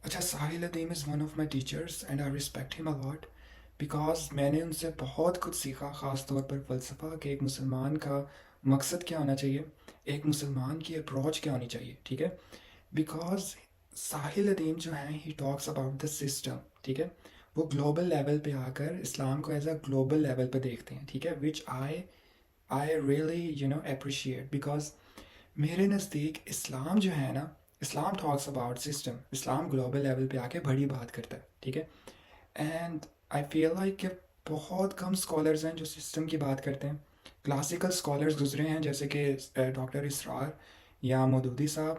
اچھا، Sahil Adeem is one of my teachers and I respect him a lot because میں نے ان سے بہت کچھ سیکھا، خاص طور پر فلسفہ کہ ایک مسلمان کا مقصد کیا ہونا چاہیے، ایک مسلمان کی اپروچ کیا ہونی چاہیے، ٹھیک ہے. بیکاز ساحل ادیم جو ہیں ہی ٹاکس اباؤٹ دا سسٹم، ٹھیک ہے. وہ گلوبل لیول پہ آ کر اسلام کو ایز اے گلوبل لیول پہ دیکھتے ہیں، ٹھیک ہے، which I really appreciate because میرے نزدیک اسلام جو ہے نا، Islam talks about system, Islam global level پہ آ کے بڑی بات کرتا ہے، ٹھیک ہے. اینڈ آئی فیل لائک کہ بہت کم اسکالرز ہیں جو سسٹم کی بات کرتے ہیں. کلاسیکل اسکالرز گزرے ہیں جیسے کہ ڈاکٹر اسرار یا مودودی صاحب،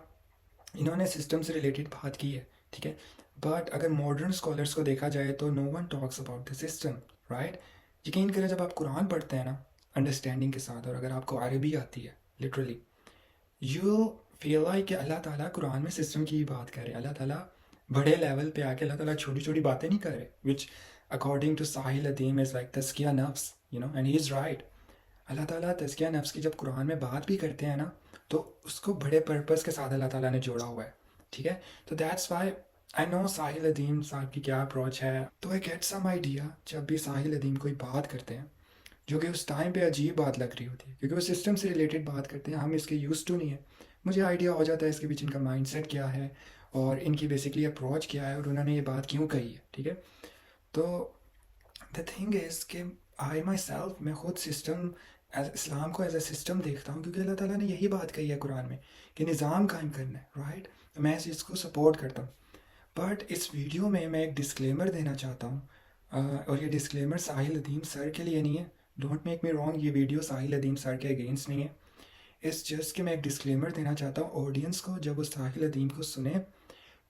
انہوں نے سسٹم سے ریلیٹڈ بات کی ہے، ٹھیک ہے. بٹ اگر ماڈرن اسکالرس کو دیکھا جائے تو no one talks about the system, right. یقین کریں جب آپ قرآن پڑھتے ہیں نا انڈرسٹینڈنگ کے ساتھ، اور اگر آپ کو عربی آتی ہے لٹرلی، یو فیل لائک کہ اللہ تعالیٰ قرآن میں سسٹم کی ہی بات کر رہے ہیں. اللہ تعالیٰ بڑے لیول پہ آ کے اللہ تعالیٰ چھوٹی چھوٹی باتیں نہیں کر رہے، which according to Sahil Adeem is like تزکیہ نفس، اینڈ ہی از رائٹ. اللہ تعالیٰ تزکیہ نفس کی جب قرآن میں بات بھی کرتے ہیں نا، تو اس کو بڑے پرپز کے ساتھ اللہ تعالیٰ نے جوڑا ہوا ہے، ٹھیک ہے. تو دیٹس وائی آئی نو ساحل ادیم صاحب کی کیا اپروچ ہے. تو آئی گیٹ سم آئیڈیا جب بھی ساحل ادیم کوئی بات کرتے ہیں، جو کہ اس ٹائم پہ عجیب بات لگ رہی ہوتی ہے کیونکہ وہ سسٹم سے ریلیٹڈ بات کرتے ہیں، ہم اس کے یوز ٹو نہیں ہیں. مجھے آئیڈیا ہو جاتا ہے اس کے پیچھے ان کا مائنڈ سیٹ کیا ہے اور ان کی بیسکلی اپروچ کیا ہے اور انہوں نے یہ بات کیوں کہی ہے، ٹھیک ہے. تو دا تھنگ از کہ آئی مائی سیلف، میں خود سسٹم اسلام کو ایز اے سسٹم دیکھتا ہوں کیونکہ اللہ تعالیٰ نے یہی بات کہی ہے قرآن میں کہ نظام قائم کرنا ہے، رائٹ. تو میں اس چیز کو سپورٹ کرتا ہوں. بٹ اس ویڈیو میں ایک ڈسکلیمر دینا چاہتا ہوں، اور یہ ڈسکلیمر ساحل ادیم سر کے لیے نہیں ہے. ڈونٹ میک می رانگ، یہ ویڈیو ساحل ادیم سر کے اگینسٹ نہیں ہے. اس جسٹ کہ میں ایک ڈسکلیمر دینا چاہتا ہوں آڈینس کو، جب وہ ساحل ادیم کو سنیں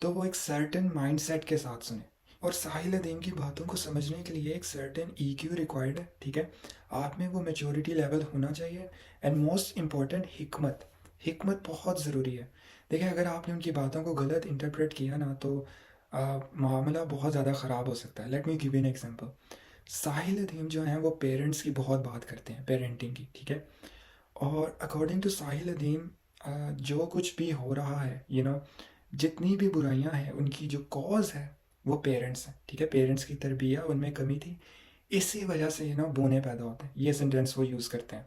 تو وہ ایک سرٹن مائنڈ سیٹ کے ساتھ سنیں. اور ساحل ادیم کی باتوں کو سمجھنے کے لیے ایک سرٹن ای کیو ریکوائرڈ ہے، ٹھیک ہے. آپ میں وہ میچورٹی لیول ہونا چاہیے. اینڈ موسٹ امپورٹنٹ، حکمت. حکمت بہت ضروری ہے. دیکھیں اگر آپ نے ان کی باتوں کو غلط انٹرپریٹ کیا نا تو معاملہ بہت زیادہ خراب ہو سکتا ہے. Let me give an example. Sahil Adeem جو ہیں وہ پیرنٹس کی بہت بات کرتے ہیں، پیرنٹنگ کی، ٹھیک ہے. اور اکارڈنگ ٹو ساحل ادیم جو کچھ بھی ہو رہا ہے، جتنی بھی برائیاں ہیں ان کی جو کاز ہے وہ پیرنٹس ہیں، ٹھیک ہے. پیرنٹس کی تربیہ ان میں کمی تھی، اسی وجہ سے بونے پیدا ہوتے ہیں. یہ سینٹینس وہ یوز کرتے ہیں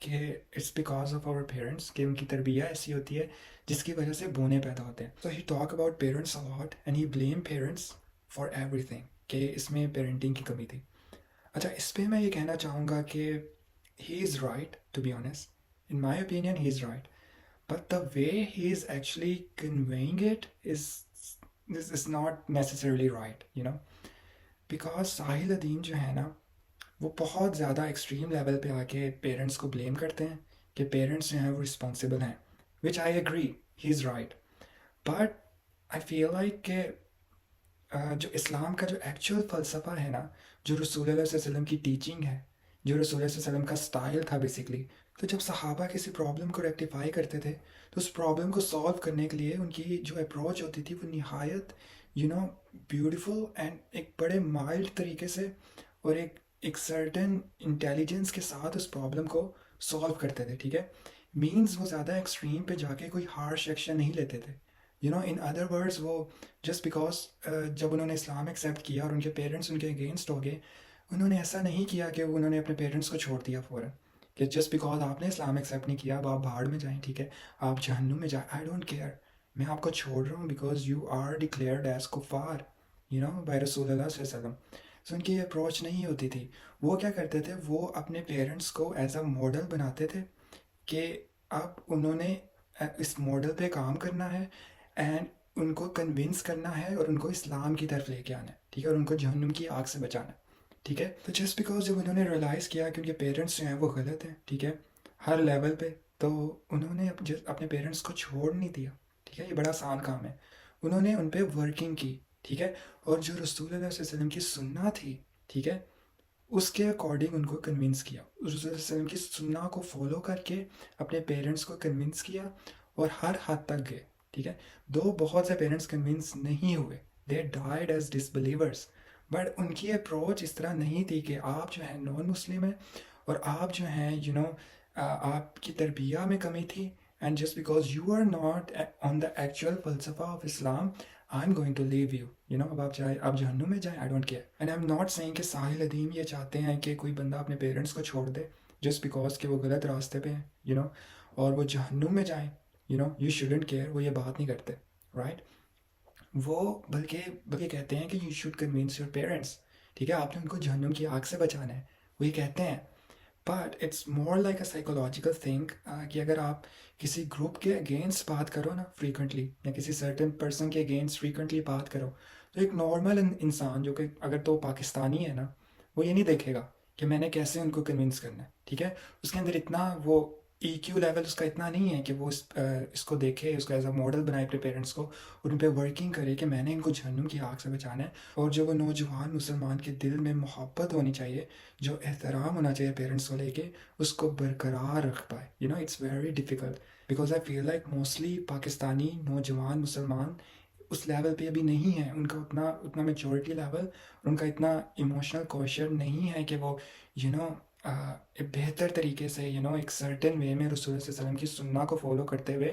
کہ it's because of our parents, کہ ان کی تربیہ ایسی ہوتی ہے جس کی وجہ سے بونے پیدا ہوتے ہیں. So he talk about parents a lot and he blame parents for everything, کہ اس میں پیرنٹنگ کی کمی تھی. اچھا، اس پہ میں یہ کہنا چاہوں گا کہ he is right, to be honest. In my opinion he is right. But the way he is actually conveying it is not necessarily right, because ساحل ادیم جو ہے نا وہ بہت زیادہ ایکسٹریم لیول پہ آ کے پیرنٹس کو بلیم کرتے ہیں کہ پیرنٹس جو ہیں وہ رسپانسبل ہیں، which I agree, he is right. But I feel like کہ جو اسلام کا جو ایکچوئل فلسفہ ہے نا، جو رسول اللہ صلی اللہ علیہ وسلم کی ٹیچنگ ہے، جو رسول اللہ صلی اللہ علیہ وسلم کا سٹائل تھا بیسکلی، تو جب صحابہ کسی پرابلم کو ریکٹیفائی کرتے تھے تو اس پرابلم کو سالو کرنے کے لیے ان کی جو اپروچ ہوتی تھی وہ نہایت بیوٹیفل اینڈ ایک بڑے مائلڈ طریقے سے اور ایک سرٹن انٹیلیجنس کے ساتھ اس پرابلم کو سالو کرتے تھے، ٹھیک ہے. مینز وہ زیادہ ایکسٹریم پہ جا کے کوئی ہارش ایکشن نہیں لیتے تھے. ان ادر ورڈز وہ جسٹ بیکاز جب انہوں نے اسلام ایکسیپٹ کیا اور ان کے پیرنٹس ان کے اگینسٹ ہو گئے، انہوں نے ایسا نہیں کیا کہ انہوں نے اپنے پیرنٹس کو چھوڑ دیا فوراً کہ جسٹ بیکاز آپ نے اسلام ایکسیپٹ نہیں کیا اب آپ بھاڑ میں جائیں، ٹھیک ہے، آپ جہنم میں جائیں. آئی ڈونٹ کیئر، میں آپ کو چھوڑ رہا ہوں because you are declared as کفار بائی رسول اللہ صلی اللہ علیہ وسلم. سو ان کی یہ اپروچ نہیں ہوتی تھی. وہ کیا کرتے تھے، وہ اپنے پیرنٹس کو ایز اے ماڈل بناتے تھے کہ اب انہوں نے اس ماڈل پہ کام کرنا ہے اینڈ ان کو کنونس کرنا ہے اور ان کو اسلام کی طرف لے کے آنا ہے، ٹھیک ہے، اور ان کو جہنم کی آگ سے بچانا ہے، ٹھیک ہے. تو جسٹ بیکاز جب انہوں نے ریئلائز کیا کہ ان کے پیرنٹس جو ہیں وہ غلط ہیں، ٹھیک ہے، ہر لیول پہ، تو انہوں نے اپنے پیرنٹس کو چھوڑ نہیں دیا، ٹھیک ہے. یہ بڑا آسان کام ہے. انہوں نے ان پہ ورکنگ کی، ٹھیک ہے، اور جو رسول اللہ صلی اللہ علیہ وسلم کی سنت تھی، ٹھیک ہے، اس کے اکارڈنگ ان کو کنونس کیا. رسول اللہ صلی اللہ علیہ وسلم کی سنہ کو فالو کر کے اپنے پیرنٹس کو کنونس کیا اور ہر حد تک گئے، ٹھیک ہے. دو بہت سے پیرنٹس کنونس نہیں ہوئے، they died as disbelievers. But ان کی اپروچ اس طرح نہیں تھی کہ آپ جو ہیں نان مسلم ہیں اور آپ جو ہیں آپ کی تربیہ میں کمی تھی and just because you are not on the actual فلسفہ of Islam I'm going to leave you, اب آپ چاہے آپ جہنم میں جائیں، I don't care. And I'm not saying کہ ساحل ادیم یہ چاہتے ہیں کہ کوئی بندہ اپنے پیرنٹس کو چھوڑ دے جسٹ بیکاز کہ وہ غلط راستے پہ ہیں، اور وہ جہنم میں جائیں. یو شوڈنٹ کیئر، وہ یہ بات نہیں کرتے، رائٹ. وہ بلکہ کہتے ہیں کہ you should convince your parents. ٹھیک ہے، آپ نے ان کو جہنم کی آگ سے بچانا ہے، وہ یہ کہتے ہیں. But it's more like a psychological thing کہ اگر آپ کسی گروپ کے اگینسٹ بات کرو نا فریکوینٹلی، یا کسی سرٹن پرسن کے اگینسٹ فریکوینٹلی بات کرو، تو ایک نارمل انسان جو کہ اگر تو پاکستانی ہے نا، وہ یہ نہیں دیکھے گا کہ میں نے کیسے ان کو کنونس کرنا ہے. ٹھیک ہے، اس کے اندر اتنا وہ ای کیو لیول اس کا اتنا نہیں ہے کہ وہ اس کو دیکھے، اس کو ایز اے ماڈل بنائے اپنے پیرنٹس کو، اور ان پہ ورکنگ کرے کہ میں نے ان کو جہنم کی آگ سے بچانا ہے. اور جو وہ نوجوان مسلمان کے دل میں محبت ہونی چاہیے، جو احترام ہونا چاہیے پیرنٹس کو لے کے، اس کو برقرار رکھ پائے. It's very difficult because I feel like mostly Pakistani نوجوان مسلمان اس لیول پہ ابھی نہیں ہے. ان کا اتنا میچورٹی لیول اور ان کا اتنا ایموشنل کوشر نہیں ہے کہ وہ ایک بہتر طریقے سے ایک سرٹن وے میں رسول اللہ صلی اللہ علیہ وسلم کی سنہ کو فالو کرتے ہوئے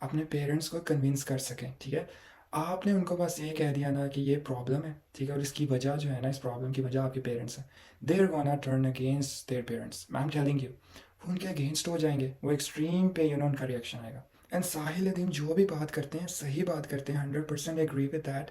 اپنے پیرنٹس کو کنونس کر سکیں. ٹھیک ہے، آپ نے ان کو بس یہ کہہ دیا نا کہ یہ پرابلم ہے، ٹھیک ہے، اور اس کی وجہ جو ہے نا، اس پرابلم کی وجہ آپ کے پیرنٹس ہیں. They are gonna turn against their parents. I am telling you, وہ ان کے اگینسٹ ہو جائیں گے، وہ ایکسٹریم پہ ان کا ریئیکشن آئے گا. اینڈ ساحل ادیم جو بھی بات کرتے ہیں صحیح بات کرتے ہیں، 100% اگری ود دیٹ.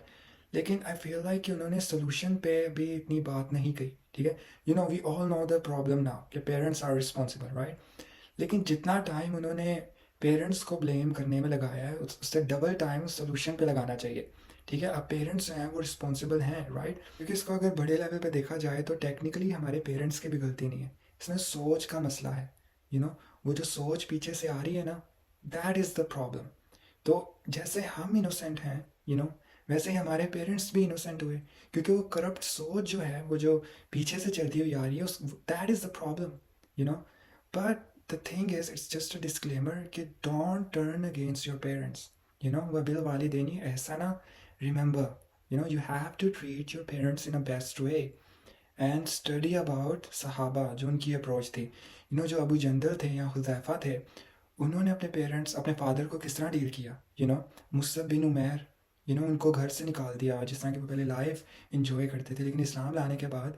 لیکن آئی فیل لائک کہ انہوں نے سولوشن پہ بھی اتنی بات نہیں کہی. ٹھیک ہے، وی آل نو دا پرابلم ناؤ کہ پیرنٹس آر رسپانسبل، رائٹ. لیکن جتنا ٹائم انہوں نے پیرنٹس کو بلیم کرنے میں لگایا ہے، اس سے ڈبل ٹائم سولوشن پہ لگانا چاہیے. ٹھیک ہے، اب پیرنٹس ہیں وہ رسپانسبل ہیں، رائٹ. کیونکہ اس کو اگر بڑے لیول پہ دیکھا جائے تو ٹیکنیکلی ہمارے پیرنٹس کی بھی غلطی نہیں ہے، اس میں سوچ کا مسئلہ ہے. وہ جو سوچ پیچھے سے آ رہی ہے نا، دیٹ از دا پرابلم. تو جیسے ہم انوسینٹ ہیں ویسے ہی ہمارے پیرنٹس بھی انوسینٹ ہوئے، کیونکہ وہ کرپٹ سوچ جو ہے، وہ جو پیچھے سے چلتی ہوئی آ رہی ہے، that is the problem. But the thing is, it's just a disclaimer کہ don't turn against your parents. وَبِالْوَالِدَيْنِ إِحْسَانًا. Remember, you have to treat your parents in a best way. And study about صحابہ، جو ان کی approach تھی. جو ابو جندل تھے یا حذیفہ تھے، انہوں نے اپنے پیرنٹس، اپنے فادر کو کس طرح ڈیل کیا. مصعب بن عمیر، ان کو گھر سے نکال دیا، جس طرح کہ وہ پہلے لائف انجوائے کرتے تھے، لیکن اسلام لانے کے بعد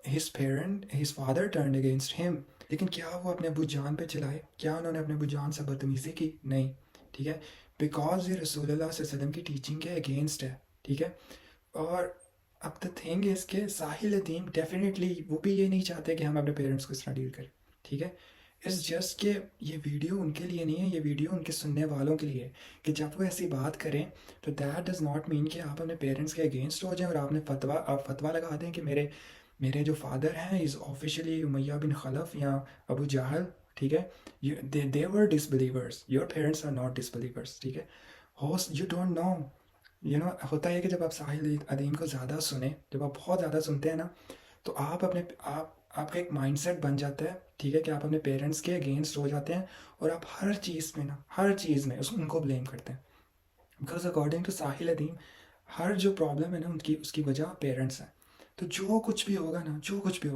his father turned against him. لیکن کیا وہ اپنے ابو جان پہ چلائے؟ کیا انہوں نے اپنے ابو جان سے بدتمیزی کی؟ نہیں. ٹھیک ہے، بیکاز یہ رسول اللہ صلی اللہ علیہ وسلم کی ٹیچنگ کے اگینسٹ ہے. ٹھیک ہے، اور اب دا تھنگ از کہ ساحل ادیم ڈیفینیٹلی وہ بھی یہ نہیں چاہتے کہ ہم اپنے پیرنٹس کو اس طرح ڈیل کریں. ٹھیک ہے، اٹس جسٹ کہ یہ ویڈیو ان کے لیے نہیں ہے، یہ ویڈیو ان کے سننے والوں کے لیے ہے کہ جب وہ ایسی بات کریں تو دیٹ ڈز ناٹ مین کہ آپ اپنے پیرنٹس کے اگینسٹ ہو جائیں اور آپ نے فتویٰ لگا دیں کہ میرے جو فادر ہیں از آفیشلی امیہ بن خلف یا ابو جہل. ٹھیک ہے، they were disbelievers. Your parents are not disbelievers. ٹھیک ہے، you don't know. ہوتا ہے کہ جب آپ ساحل ادیم کو زیادہ سنیں، جب آپ بہت زیادہ سنتے ہیں نا، تو آپ کا ایک مائنڈ سیٹ بن جاتا ہے. ٹھیک ہے، کہ آپ اپنے پیرنٹس کے اگینسٹ ہو جاتے ہیں اور آپ ہر چیز میں ان کو بلیم کرتے ہیں. Because according to Sahil Udyam, ہر جو پرابلم ہے نا اس کی وجہ پیرنٹس ہیں. تو جو کچھ بھی ہوگا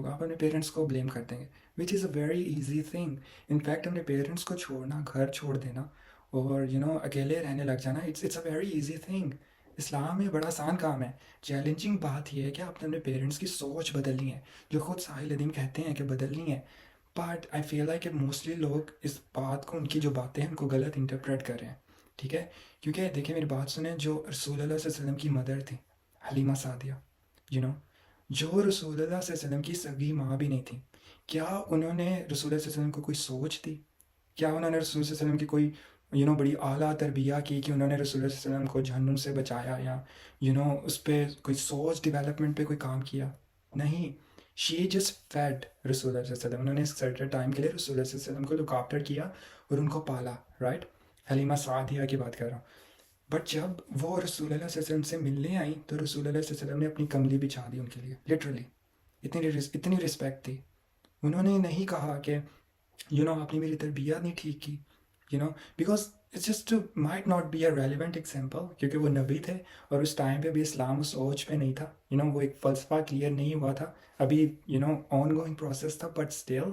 آپ اپنے پیرنٹس کو بلیم کر دیں گے، which is a very easy thing. In fact اپنے پیرنٹس کو چھوڑنا، گھر چھوڑ دینا اور اکیلے رہنے لگ جانا، it's a very easy thing. اسلام میں بڑا آسان کام ہے. چیلنجنگ بات یہ ہے کہ آپ نے اپنے پیرنٹس کی سوچ بدلنی ہے، جو خود ساحل ادیم کہتے ہیں کہ بدلنی ہے. بٹ آئی فیل لائک کہ موسٹلی لوگ اس بات کو، ان کی جو باتیں ہیں ان کو غلط انٹرپریٹ کر رہے ہیں. ٹھیک ہے، کیونکہ دیکھیں میری بات سنیں، جو رسول اللہ صلی اللہ علیہ وسلم کی مدر تھی حلیمہ سعدیہ، جو رسول اللہ صلی اللہ علیہ وسلم کی سگی ماں بھی نہیں تھی، کیا انہوں نے رسول اللہ صلی اللہ علیہ وسلم کو کوئی سوچ دی؟ کیا انہوں نے رسول صلی اللہ علیہ وسلم کی کوئی بڑی اعلیٰ تربیہ کی کہ انہوں نے رسول اللہ صلی اللہ علیہ وسلم کو جہنم سے بچایا، یا اس پہ کوئی سوچ ڈیولپمنٹ پہ کوئی کام کیا؟ نہیں. شی جسٹ فیڈ رسول اللہ صلی اللہ علیہ وسلم. انہوں نے اس سرٹن ٹائم کے لیے رسول اللہ صلی اللہ علیہ وسلم کو لک آفٹر کیا اور ان کو پالا، رائٹ. حلیمہ سعدیہ کی بات کر رہا ہوں. بٹ جب وہ رسول اللہ صلی اللہ علیہ وسلم سے ملنے آئیں تو رسول اللہ صلی اللہ علیہ وسلم نے اپنی کملی بچھا دی ان کے لیے، لٹرلی. اتنی رسپیکٹ تھی. انہوں نے نہیں کہا کہ آپ نے میری تربیت نہیں ٹھیک کی، because it's just might not be a relevant example, کیونکہ وہ نبی تھے اور اس ٹائم پہ بھی اسلام اس سوچ پہ نہیں تھا. وہ ایک فلسفہ کلیئر نہیں ہوا تھا ابھی، آن گوئنگ پروسیس تھا. بٹ اسٹل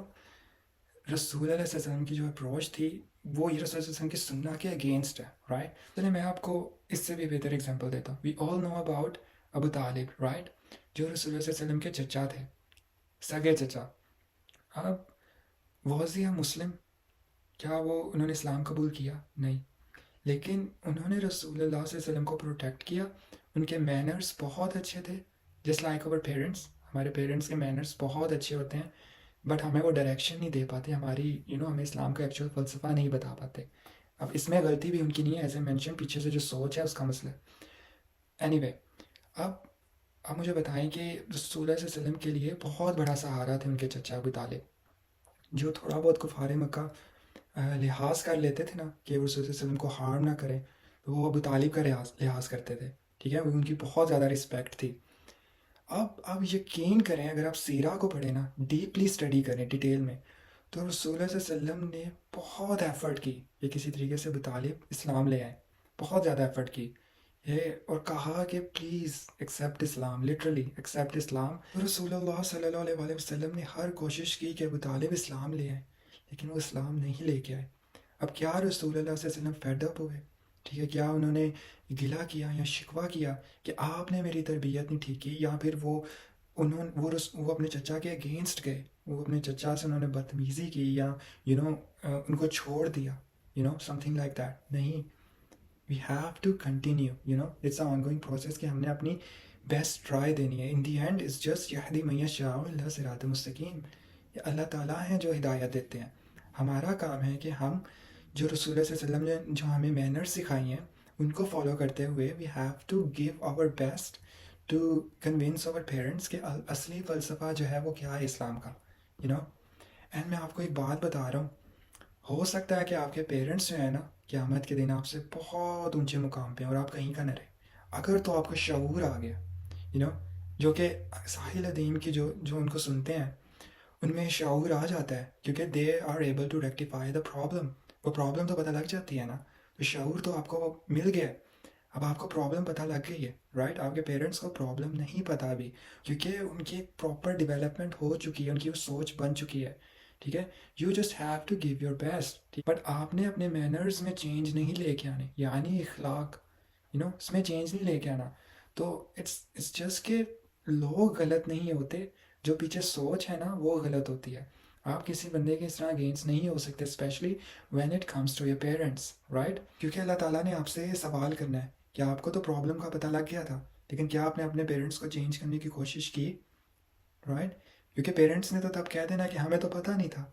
رسول اللہ صلی اللہ علیہ وسلم کی جو اپروچ تھی وہ یہ رسول صلی اللہ علیہ وسلم کی سننا کے اگینسٹ ہے، رائٹ؟ چلے میں آپ کو اس سے بھی بہتر اگزامپل دیتا ہوں. وی آل نو اباؤٹ ابو طالب، رائٹ؟ جو رسول اللہ صلی اللہ علیہ وسلم کے چچا تھے، سگے چچا. اب واز ہی مسلم؟ کیا وہ انہوں نے اسلام قبول کیا؟ نہیں. لیکن انہوں نے رسول اللہ صلی اللہ علیہ وسلم کو پروٹیکٹ کیا. ان کے مینرز بہت اچھے تھے، جسٹ لائک اوور پیرنٹس. ہمارے پیرنٹس کے مینرز بہت اچھے ہوتے ہیں، بٹ ہمیں وہ ڈائریکشن نہیں دے پاتے، ہماری ہمیں اسلام کا ایکچوئل فلسفہ نہیں بتا پاتے. اب اس میں غلطی بھی ان کی نہیں ہے، ایز اے مینشن پیچھے سے جو سوچ ہے اس کا مسئلہ ہے. اینی وے، اب آپ مجھے بتائیں کہ رسول اللہ صلی اللہ علیہ وسلم کے لیے بہت بڑا سہارا تھے ان کے چچا ابو طالب، جو تھوڑا بہت کفار مکہ لحاظ کر لیتے تھے نا کہ وہ رسول صلی اللہ علیہ وسلم کو ہارم نہ کریں، تو وہ ابو طالب کا لحاظ کرتے تھے. ٹھیک ہے، ان کی بہت زیادہ رسپیکٹ تھی. اب آپ یقین کریں، اگر آپ سیرہ کو پڑھیں نا، ڈیپلی اسٹڈی کریں ڈیٹیل میں، تو رسول اللہ صلی اللہ علیہ وسلم نے بہت ایفرٹ کی کہ کسی طریقے سے ابو طالب اسلام لے آئیں. بہت زیادہ ایفرٹ کی اور کہا کہ please accept Islam, literally accept Islam. رسول اللہ صلی اللہ علیہ وسلم نے ہر کوشش کی کہ ابو طالب اسلام لے آئیں، لیکن وہ اسلام نہیں لے کے آئے. اب کیا رسول اللہ صلی اللہ علیہ وسلم فیڈ اپ ہوئے؟ ٹھیک ہے، کیا انہوں نے گلہ کیا یا شکوہ کیا کہ آپ نے میری تربیت نہیں ٹھیک کی، یا پھر وہ اپنے چچا کے اگینسٹ گئے، وہ اپنے چچا سے انہوں نے بدتمیزی کی، یا ان کو چھوڑ دیا، سم تھنگ لائک دیٹ؟ نہیں. We have to continue, it's a ongoing process کہ ہم نے اپنی بیسٹ ٹرائی دینی ہے. ان دی اینڈ از جسٹ یہدی من یشاء الی صراط مستقیم. یہ اللہ تعالیٰ ہیں جو ہدایت دیتے ہیں. ہمارا کام ہے کہ ہم جو رسول اللہ صلی اللہ علیہ وسلم نے جو ہمیں مینرز سکھائی ہیں ان کو فالو کرتے ہوئے we have to give our best to convince our parents کہ اصلی فلسفہ جو ہے وہ کیا ہے اسلام کا. اینڈ میں آپ کو ایک بات بتا رہا ہوں، ہو سکتا ہے کہ آپ کے پیرنٹس جو ہیں نا قیامت کے دن آپ سے بہت اونچے مقام پہ اور آپ کہیں کا نہ رہے. اگر تو آپ کو شعور آ گیا، جو کہ ساحل ادیم کی جو ان کو سنتے ہیں ان میں شعور آ جاتا ہے، کیونکہ they are able to rectify the problem. وہ پرابلم تو پتہ لگ جاتی ہے نا، تو شعور تو آپ کو مل گیا. اب آپ کو پرابلم پتہ لگ گئی ہے، رائٹ؟ آپ کے پیرنٹس کو پرابلم نہیں پتہ ابھی، کیونکہ ان کی ایک پراپر ڈیولپمنٹ ہو چکی ہے، ان کی وہ سوچ بن چکی ہے. ٹھیک ہے، you just have to give your best. But آپ نے اپنے مینرز میں چینج نہیں لے کے آنے، یعنی اخلاق، اس میں چینج نہیں لے کے آنا. تو اٹس جسٹ کہ لوگ غلط نہیں ہوتے، جو پیچھے سوچ ہے نا وہ غلط ہوتی ہے. آپ کسی بندے کے اس طرح اگینسٹ نہیں ہو سکتے، especially when it comes to your parents, right? کیونکہ اللہ تعالیٰ نے آپ سے یہ سوال کرنا ہے کہ آپ کو تو پرابلم کا پتہ لگ گیا تھا، لیکن کیا آپ نے اپنے پیرنٹس کو چینج کرنے کی کوشش کی؟ رائٹ؟ کیونکہ پیرنٹس نے تو تب کہہ دینا کہ ہمیں تو پتہ نہیں تھا،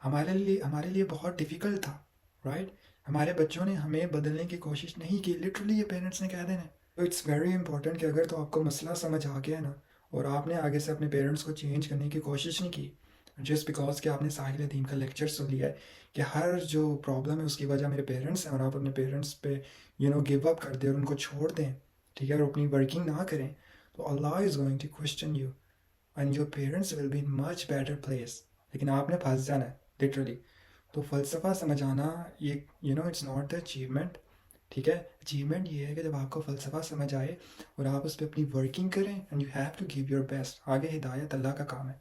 ہمارے لیے بہت ڈیفیکلٹ تھا، رائٹ؟ ہمارے بچوں نے ہمیں بدلنے کی کوشش نہیں کی، لٹرلی یہ پیرنٹس نے کہہ دینا. تو اٹس ویری امپورٹنٹ کہ اگر تو آپ کو مسئلہ سمجھ آ گیا ہے نا، اور آپ نے آگے سے اپنے پیرنٹس کو چینج کرنے کی کوشش نہیں کی، جسٹ بیکاز کہ آپ نے ساحل ادیم کا لیکچر سن لیا ہے کہ ہر جو پرابلم ہے اس کی وجہ میرے پیرنٹس ہیں، اور آپ اپنے پیرنٹس پہ گیو اپ کر دیں اور ان کو چھوڑ دیں، ٹھیک ہے، اور اپنی ورکنگ نہ کریں، تو Allah is going to question you and your parents will be in much better place. لیکن آپ نے پھنس جانا ہے لٹرلی. تو فلسفہ سمجھ آنا یہ اٹس ناٹ دا اچیومنٹ. ٹھیک ہے، اچیومنٹ یہ ہے کہ جب آپ کو فلسفہ سمجھ آئے اور آپ اس پہ اپنی ورکنگ کریں، and you have to give your best. آگے ہدایت اللہ کا کام ہے،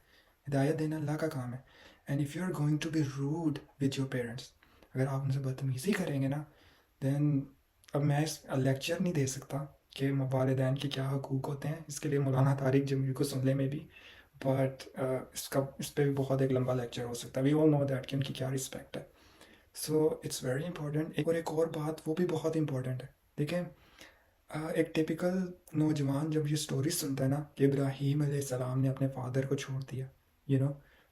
ہدایت دینا اللہ کا کام ہے. And if you are going to be rude with your parents, اگر آپ ان سے بدتمیزی کریں گے نا، دین اب میں لیکچر نہیں دے سکتا کہ والدین کے کیا حقوق ہوتے ہیں. اس کے لیے مولانا طارق جمیل کو سن لیں میں بھی، بٹ اس پہ بھی بہت ایک لمبا لیکچر ہو سکتا ہے. وی آل نو دیٹ کہ ان کی کیا رسپیکٹ ہے. So it's very important. ایک اور بات وہ بھی بہت امپورٹنٹ ہے. دیکھیں، ایک ٹپیکل نوجوان جب یہ سٹوری سنتا ہے نا کہ ابراہیم علیہ السلام نے اپنے فادر کو چھوڑ دیا،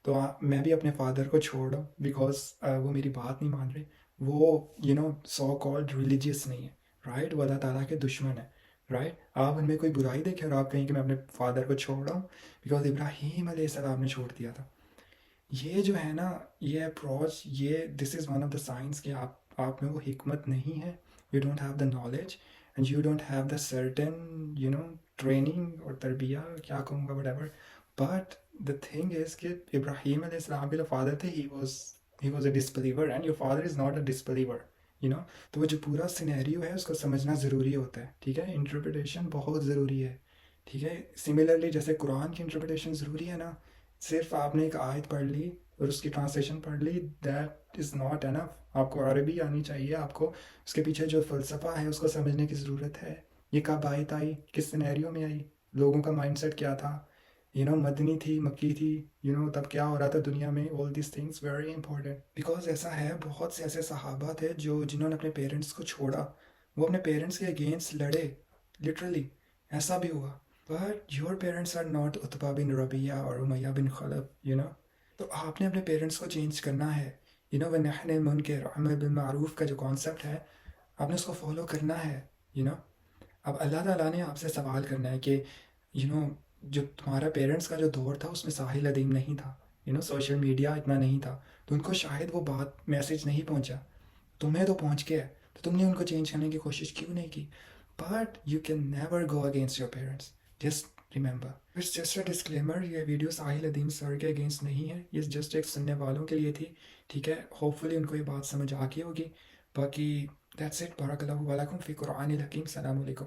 تو میں بھی اپنے فادر کو چھوڑ رہا ہوں بیکاز وہ میری بات نہیں مان رہے. وہ سو کالڈ ریلیجیس نہیں ہے، رائٹ؟ وہ اللہ تعالیٰ کے دشمن ہے، رائٹ؟ آپ ان میں کوئی برائی دیکھیں اور آپ کہیں کہ میں اپنے فادر کو چھوڑ رہا ہوں بیکاز ابراہیم علیہ السلام نے چھوڑ دیا تھا. یہ جو ہے نا، یہ approach, this is one of the science کہ آپ میں وہ حکمت نہیں ہے. You don't have the knowledge and you don't have the certain training اور تربیہ، کیا کہوں گا، whatever. But the thing is کہ ابراہیم علیہ السلام کے جو فادر تھے، he was a disbeliever and your father is not a disbeliever. تو وہ جو پورا سینیریو ہے اس کو سمجھنا ضروری ہوتا ہے. ٹھیک ہے، انٹرپریٹیشن بہت ضروری ہے. ٹھیک ہے، سملرلی جیسے قرآن کی انٹرپریٹیشن ضروری ہے نا، صرف آپ نے ایک آیت پڑھ لی اور اس کی ٹرانسلیشن پڑھ لی، دیٹ از ناٹ انف. آپ کو عربی آنی چاہیے، آپ کو اس کے پیچھے جو فلسفہ ہے اس کو سمجھنے کی ضرورت ہے. یہ کب آئی، کس سینیریو میں آئی، لوگوں کا مائنڈ سیٹ کیا تھا، مدنی تھی، مکی تھی، تب کیا ہو رہا تھا دنیا میں. All these things very important, because ایسا ہے بہت سے ایسے صحابہ تھے جنہوں نے اپنے پیرنٹس کو چھوڑا، وہ اپنے پیرنٹس کے اگینسٹ لڑے، لٹرلی ایسا بھی ہوا. But your parents are not Utbah bin Rabiah اور امیہ بن خلف. تو آپ نے اپنے پیرنٹس کو چینج کرنا ہے. وَنَحْنِ الْمُنْكَرُ عَمَلْ بِالْمَعْرُوف کا جو کانسیپٹ ہے، آپ نے اس کو فالو کرنا ہے. اب اللہ تعالیٰ نے آپ سے سوال کرنا ہے کہ جو تمہارا پیرنٹس کا جو دور تھا اس میں ساحل ادیم نہیں تھا، سوشل میڈیا اتنا نہیں تھا، تو ان کو شاید وہ بات میسج نہیں پہنچا. تمہیں تو پہنچ گیا ہے، تو تم نے ان کو چینج کرنے کی کوشش کیوں نہیں کی؟ But you can never go against your parents, just remember. It's just a disclaimer, یہ ویڈیو ساحل ادیم سر کے اگینسٹ نہیں ہے، یہ جسٹ ایک سننے والوں کے لیے تھی. ٹھیک ہے، ہوپ فلی ان کو یہ بات سمجھ آ گئی ہوگی. باقی دیٹس اٹ. بارک اللہ علیکم فی قرآن الحکیم. السلام علیکم.